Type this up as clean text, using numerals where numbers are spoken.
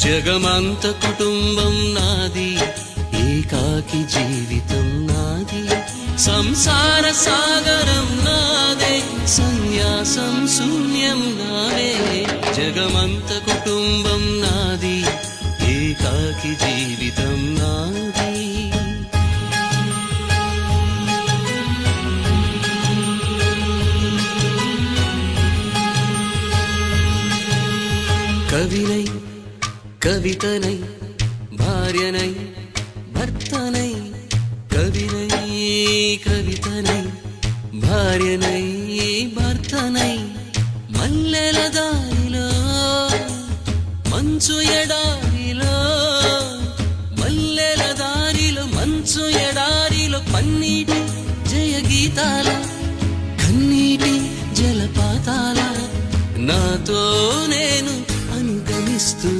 జగమంత కుటుంబం నాది, ఏకాకి జీవితం నాది. సంసార సాగరం నాదే, సన్యాసం శూన్యం నాదే. జగమంత కుటుంబం నాది, ఏకాకి జీవితం నాది. కవినై కవితనై భార్యనై భర్తనై, కవినై కవితనై భార్యనై భర్తనై, మల్లెల దారిలో మంచు ఎడారిలో, మల్లెల దారిలో మంచు ఎడారిలో, పన్నీటి జయ గీతాల కన్నీటి జలపాతాల, నాతో నేను అనుగమిస్తూ